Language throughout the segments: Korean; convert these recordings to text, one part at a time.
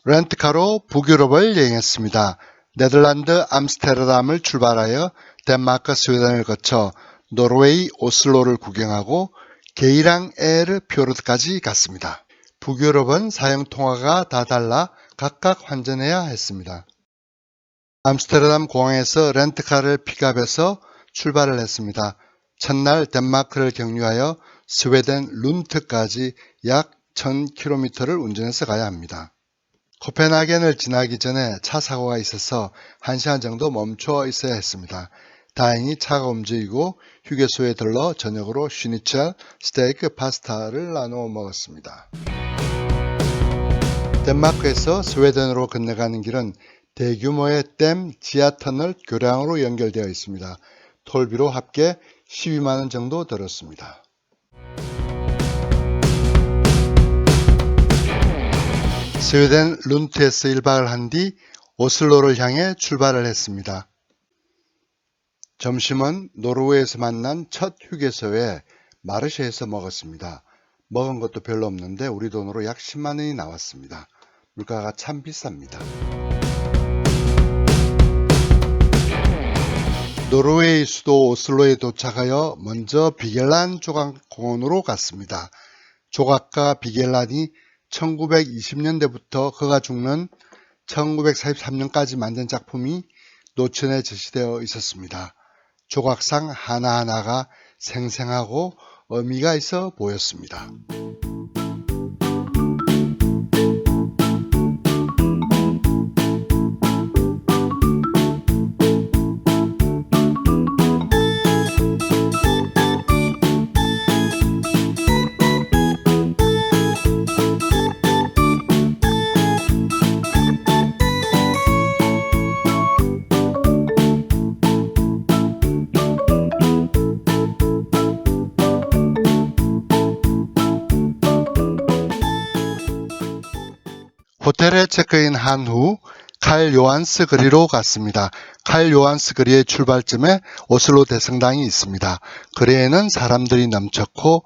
렌트카로 북유럽을 여행했습니다. 네덜란드 암스테르담을 출발하여 덴마크 스웨덴을 거쳐 노르웨이 오슬로를 구경하고 게이랑 에르 퓨르트까지 갔습니다. 북유럽은 사용통화가 다 달라 각각 환전해야 했습니다. 암스테르담 공항에서 렌트카를 픽업해서 출발을 했습니다. 첫날 덴마크를 경유하여 스웨덴 룬트까지 약 1000km를 운전해서 가야 합니다. 코펜하겐을 지나기 전에 차 사고가 있어서 1시간 정도 멈춰 있어야 했습니다. 다행히 차가 움직이고 휴게소에 들러 저녁으로 슈니첼, 스테이크, 파스타를 나누어 먹었습니다. 덴마크에서 스웨덴으로 건너가는 길은 대규모의 댐 지하터널 교량으로 연결되어 있습니다. 톨비로 합계 12만원 정도 들었습니다. 스웨덴 룬트에서 1박을 한 뒤 오슬로를 향해 출발을 했습니다. 점심은 노르웨이에서 만난 첫 휴게소에 마르쉐에서 먹었습니다. 먹은 것도 별로 없는데 우리 돈으로 약 10만원이 나왔습니다. 물가가 참 비쌉니다. 노르웨이 수도 오슬로에 도착하여 먼저 비겔란 조각공원으로 갔습니다. 조각가 비겔란이 1920년대부터 그가 죽는 1943년까지 만든 작품이 노천에 전시되어 있었습니다. 조각상 하나하나가 생생하고 의미가 있어 보였습니다. 호텔에 체크인한 후 칼 요한스 거리로 갔습니다. 칼 요한스 거리의 출발점에 오슬로 대성당이 있습니다. 거리에는 사람들이 넘쳤고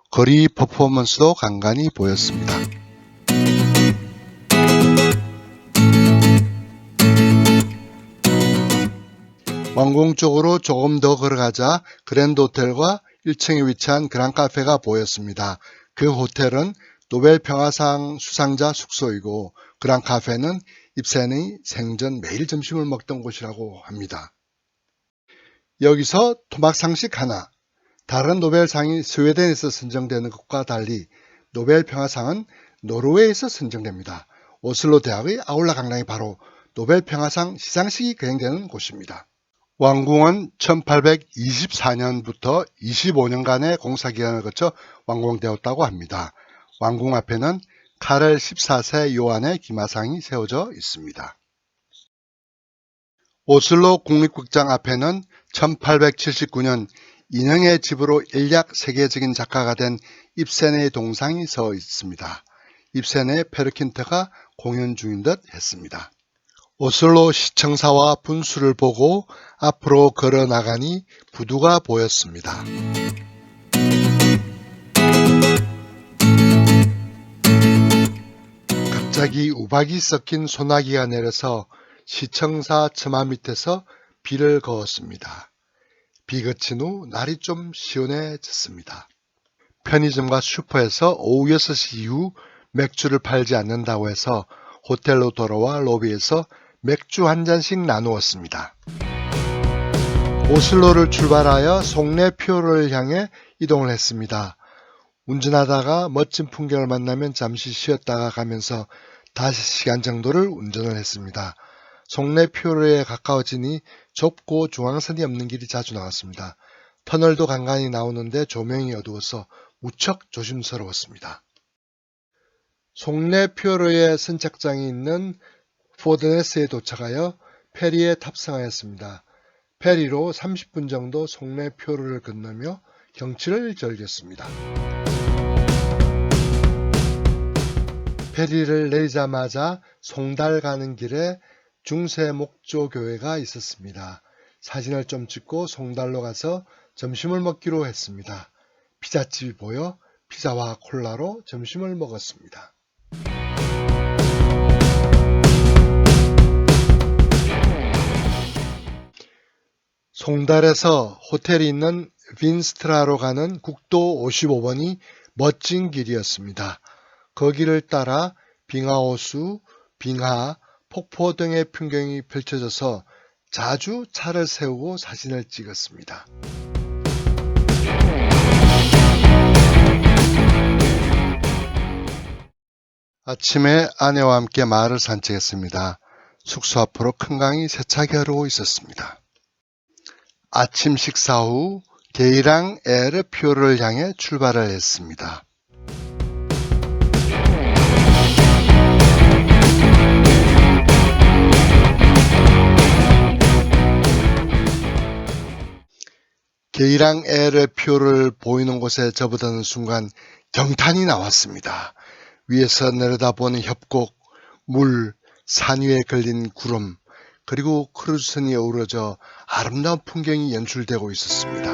거리 퍼포먼스도 간간히 보였습니다. 왕궁 쪽으로 조금 더 걸어가자 그랜드 호텔과 1층에 위치한 그랑카페가 보였습니다. 그 호텔은 노벨 평화상 수상자 숙소이고 그랑카페는 입센이 생전 매일 점심을 먹던 곳이라고 합니다. 여기서 토막 상식 하나. 다른 노벨상이 스웨덴에서 선정되는 것과 달리 노벨 평화상은 노르웨이에서 선정됩니다. 오슬로 대학의 아울라 강당이 바로 노벨 평화상 시상식이 거행되는 곳입니다. 왕궁은 1824년부터 25년간의 공사기간을 거쳐 완공되었다고 합니다. 왕궁 앞에는 카렐 14세 요한의 기마상이 세워져 있습니다. 오슬로 국립극장 앞에는 1879년 인형의 집으로 인략 세계적인 작가가 된 입센의 동상이 서 있습니다. 입센의 페르킨트가 공연 중인 듯 했습니다. 오슬로 시청사와 분수를 보고 앞으로 걸어 나가니 부두가 보였습니다. 갑자기 우박이 섞인 소나기가 내려서 시청사 처마 밑에서 비를 그었습니다. 비 그친 후 날이 좀 시원해졌습니다. 편의점과 슈퍼에서 오후 6시 이후 맥주를 팔지 않는다고 해서 호텔로 돌아와 로비에서 맥주 한 잔씩 나누었습니다. 오슬로를 출발하여 송내 퓨르를 향해 이동을 했습니다. 운전하다가 멋진 풍경을 만나면 잠시 쉬었다가 가면서 5시간 정도를 운전을 했습니다. 송내 퓨르에 가까워지니 좁고 중앙선이 없는 길이 자주 나왔습니다. 터널도 간간히 나오는데 조명이 어두워서 무척 조심스러웠습니다. 송내 퓨르의 선착장이 있는 포드네스에 도착하여 페리에 탑승하였습니다. 페리로 30분 정도 송내 퓨르를 건너며 경치를 즐겼습니다. 페리를 내리자마자 송달 가는 길에 중세목조교회가 있었습니다. 사진을 좀 찍고 송달로 가서 점심을 먹기로 했습니다. 피자집이 보여 피자와 콜라로 점심을 먹었습니다. 송달에서 호텔이 있는 빈스트라로 가는 국도 55번이 멋진 길이었습니다. 거기를 따라 빙하호수, 빙하, 폭포 등의 풍경이 펼쳐져서 자주 차를 세우고 사진을 찍었습니다. 아침에 아내와 함께 마을을 산책했습니다. 숙소 앞으로 큰 강이 세차게 흐르고 있었습니다. 아침 식사 후 게이랑 에르표를 향해 출발을 했습니다. 게이랑 에르표를 보이는 곳에 접어드는 순간 경탄이 나왔습니다. 위에서 내려다보는 협곡, 물, 산 위에 걸린 구름, 그리고 크루즈선이 어우러져 아름다운 풍경이 연출되고 있었습니다.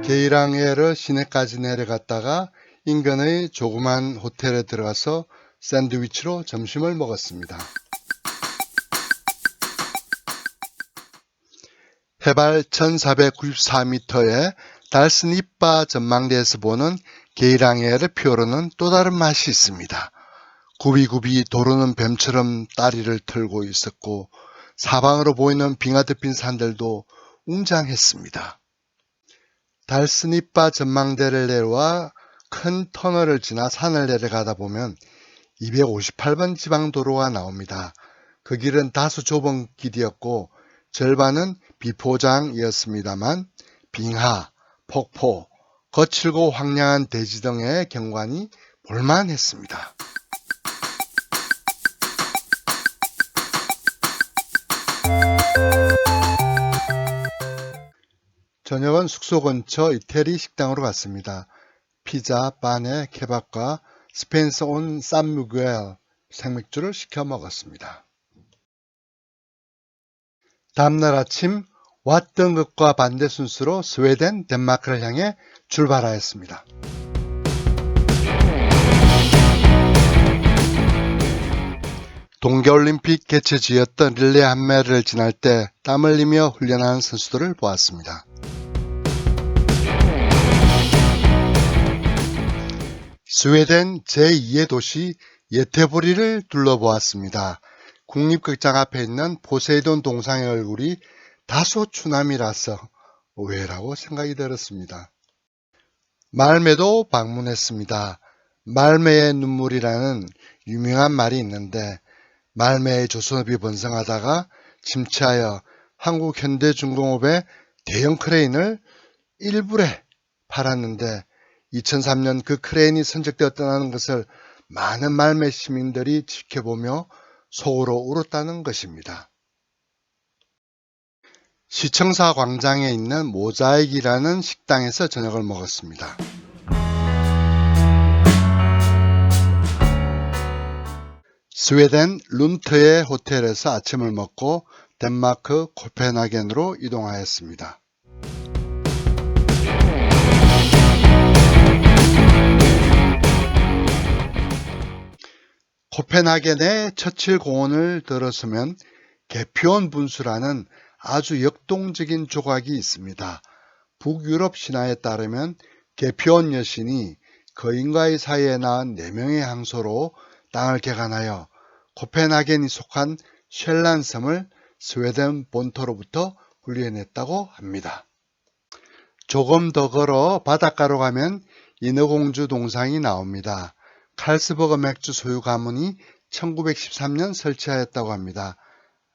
게이랑에르 시내까지 내려갔다가 인근의 조그만 호텔에 들어가서 샌드위치로 점심을 먹었습니다. 해발 1494m의 달스니빠 전망대에서 보는 게이랑에르 표로는 또 다른 맛이 있습니다. 굽이굽이 도르는 뱀처럼 다리를 틀고 있었고 사방으로 보이는 빙하 덮인 산들도 웅장했습니다. 달스니빠 전망대를 내려와 큰 터널을 지나 산을 내려가다 보면 258번 지방도로가 나옵니다. 그 길은 다소 좁은 길이었고 절반은 비포장이었습니다만 빙하, 폭포, 거칠고 황량한 대지 등의 경관이 볼만했습니다. 저녁은 숙소 근처 이태리 식당으로 갔습니다. 피자, 바네, 케밥과 스페인에서 온 산무구엘 생맥주를 시켜 먹었습니다. 다음날 아침 왔던 것과 반대 순서로 스웨덴, 덴마크를 향해 출발하였습니다. 동계올림픽 개최지였던 릴레한메를 지날 때 땀을 흘리며 훈련하는 선수들을 보았습니다. 스웨덴 제2의 도시 예테보리를 둘러보았습니다. 국립극장 앞에 있는 포세이돈 동상의 얼굴이 다소 추남이라서 의외라고 생각이 들었습니다. 말메도 방문했습니다. 말메의 눈물이라는 유명한 말이 있는데 말메의 조선업이 번성하다가 침체하여 한국 현대중공업의 대형 크레인을 일불에 팔았는데 2003년 그 크레인이 선적되어 떠나는 것을 많은 말메 시민들이 지켜보며 속으로 울었다는 것입니다. 시청사 광장에 있는 모자익이라는 식당에서 저녁을 먹었습니다. 스웨덴 룬트의 호텔에서 아침을 먹고 덴마크 코펜하겐으로 이동하였습니다. 코펜하겐의 처칠 공원을 들어서면 개피온 분수라는 아주 역동적인 조각이 있습니다. 북유럽 신화에 따르면 개피온 여신이 거인과의 사이에 낳은 4명의 항소로 땅을 개간하여 코펜하겐이 속한 쉘란섬을 스웨덴 본토로부터 분리해냈다고 합니다. 조금 더 걸어 바닷가로 가면 인어공주 동상이 나옵니다. 칼스버거 맥주 소유 가문이 1913년 설치하였다고 합니다.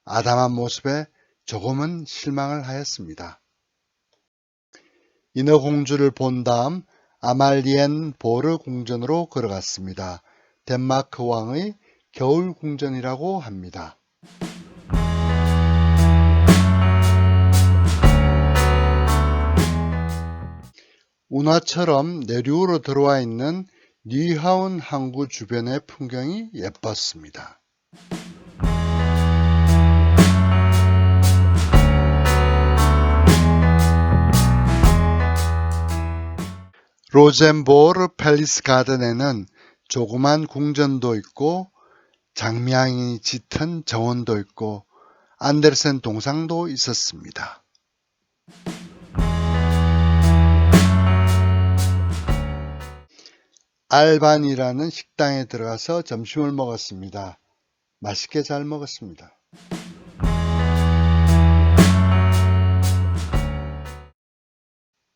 아담한 모습에 조금은 실망을 하였습니다. 인어공주를 본 다음 아말리엔 보르 궁전으로 걸어갔습니다. 덴마크 왕의 겨울 궁전이라고 합니다. 운하처럼 내륙으로 들어와 있는 니하운 항구 주변의 풍경이 예뻤습니다. 로젠보르 팰리스 가든에는 조그만 궁전도 있고 장미향이 짙은 정원도 있고 안데르센 동상도 있었습니다. 알반이라는 식당에 들어가서 점심을 먹었습니다. 맛있게 잘 먹었습니다.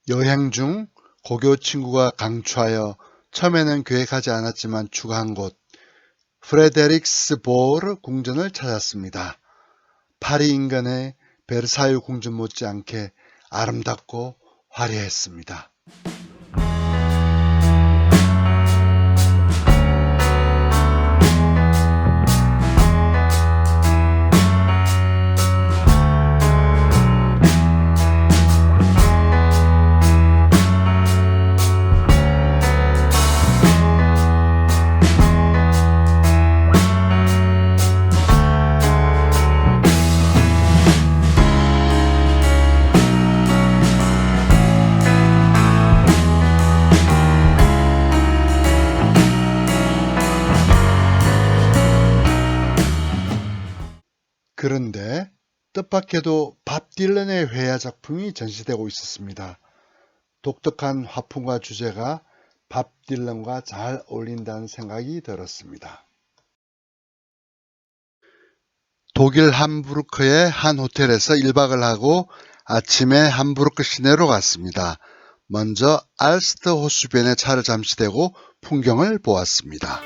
여행 중 고교 친구가 강추하여 처음에는 계획하지 않았지만 추가한 곳 프레데릭스보르 궁전을 찾았습니다. 파리 인근의 베르사유 궁전 못지않게 아름답고 화려했습니다. 그런데 뜻밖에도 밥 딜런의 회화 작품이 전시되고 있었습니다. 독특한 화풍과 주제가 밥 딜런과 잘 어울린다는 생각이 들었습니다. 독일 함부르크의 한 호텔에서 1박을 하고 아침에 함부르크 시내로 갔습니다. 먼저 알스트 호수변에 차를 잠시 대고 풍경을 보았습니다.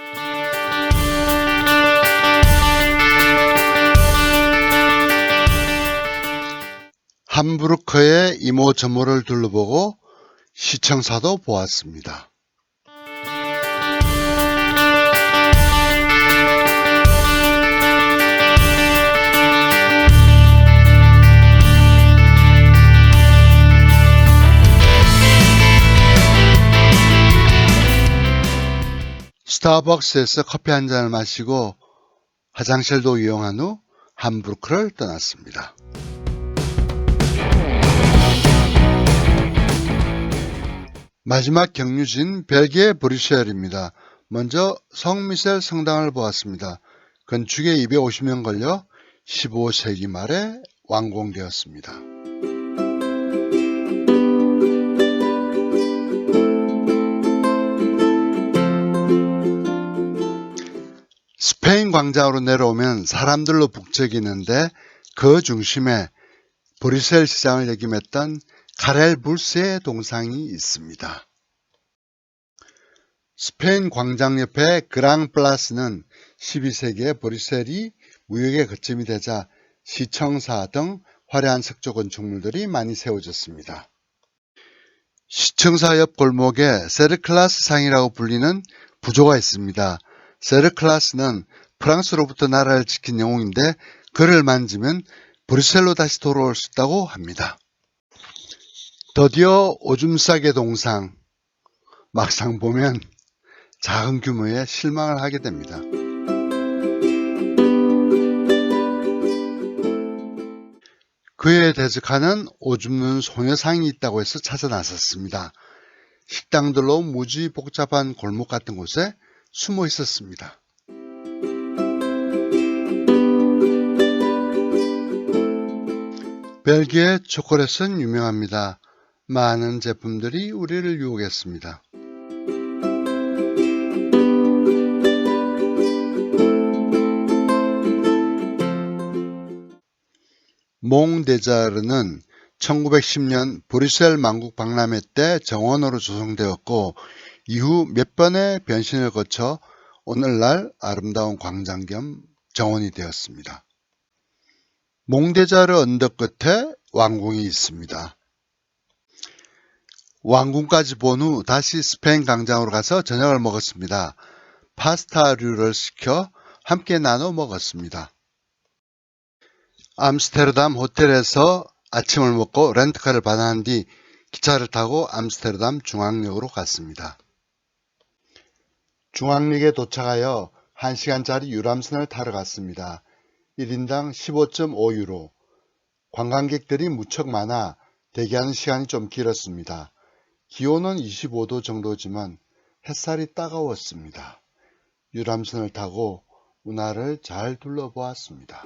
함부르크의 이모저모를 둘러보고 시청사도 보았습니다. 스타벅스에서 커피 한 잔을 마시고 화장실도 이용한 후 함부르크를 떠났습니다. 마지막 경유지는 벨기에 브뤼셀입니다. 먼저 성미셀 성당을 보았습니다. 건축에 250년 걸려 15세기 말에 완공되었습니다. 스페인 광장으로 내려오면 사람들로 북적이는데 그 중심에 브뤼셀 시장을 역임했던 카렐 불스의 동상이 있습니다. 스페인 광장 옆에 그랑플라스는 12세기에 브뤼셀이 무역의 거점이 되자 시청사 등 화려한 석조 건축물들이 많이 세워졌습니다. 시청사 옆 골목에 세르클라스 상이라고 불리는 부조가 있습니다. 세르클라스는 프랑스로부터 나라를 지킨 영웅인데 그를 만지면 브뤼셀로 다시 돌아올 수 있다고 합니다. 드디어 오줌 싸개 동상, 막상 보면 작은 규모에 실망을 하게 됩니다. 그에 대적하는 오줌 누는 소녀상이 있다고 해서 찾아 나섰습니다. 식당들로 무지 복잡한 골목 같은 곳에 숨어 있었습니다. 벨기에 초콜릿은 유명합니다. 많은 제품들이 우리를 유혹했습니다. 몽데자르는 1910년 브뤼셀 만국 박람회 때 정원으로 조성되었고 이후 몇 번의 변신을 거쳐 오늘날 아름다운 광장 겸 정원이 되었습니다. 몽데자르 언덕 끝에 왕궁이 있습니다. 왕궁까지 본 후 다시 스페인 광장으로 가서 저녁을 먹었습니다. 파스타류를 시켜 함께 나눠 먹었습니다. 암스테르담 호텔에서 아침을 먹고 렌트카를 받아난 뒤 기차를 타고 암스테르담 중앙역으로 갔습니다. 중앙역에 도착하여 1시간짜리 유람선을 타러 갔습니다. 1인당 15.5유로. 관광객들이 무척 많아 대기하는 시간이 좀 길었습니다. 기온은 25도 정도지만 햇살이 따가웠습니다. 유람선을 타고 운하를 잘 둘러보았습니다.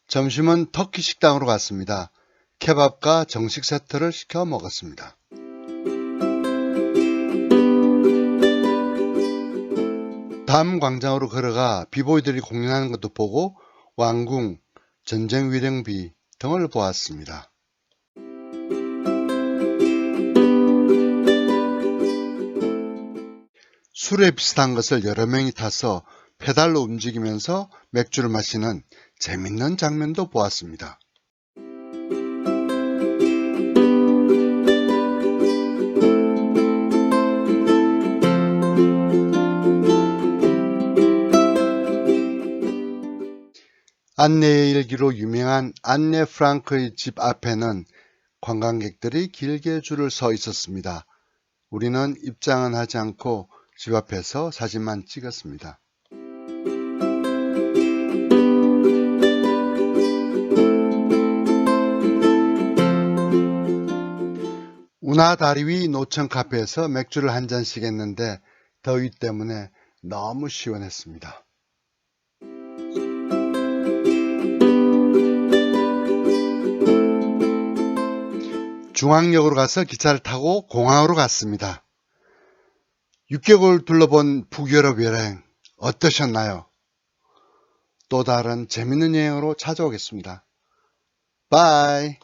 점심은 터키 식당으로 갔습니다. 케밥과 정식 세트를 시켜 먹었습니다. 다음 광장으로 걸어가 비보이들이 공연하는 것도 보고 왕궁, 전쟁 위령비 등을 보았습니다. 술에 비슷한 것을 여러 명이 타서 페달로 움직이면서 맥주를 마시는 재밌는 장면도 보았습니다. 안내의 일기로 유명한 안네 프랑크의 집 앞에는 관광객들이 길게 줄을 서 있었습니다. 우리는 입장은 하지 않고 집 앞에서 사진만 찍었습니다. 운하 다리 위 노천 카페에서 맥주를 한 잔씩 했는데 더위 때문에 너무 시원했습니다. 중앙역으로 가서 기차를 타고 공항으로 갔습니다. 6개월 둘러본 북유럽 여행 어떠셨나요? 또 다른 재밌는 여행으로 찾아오겠습니다. 바이.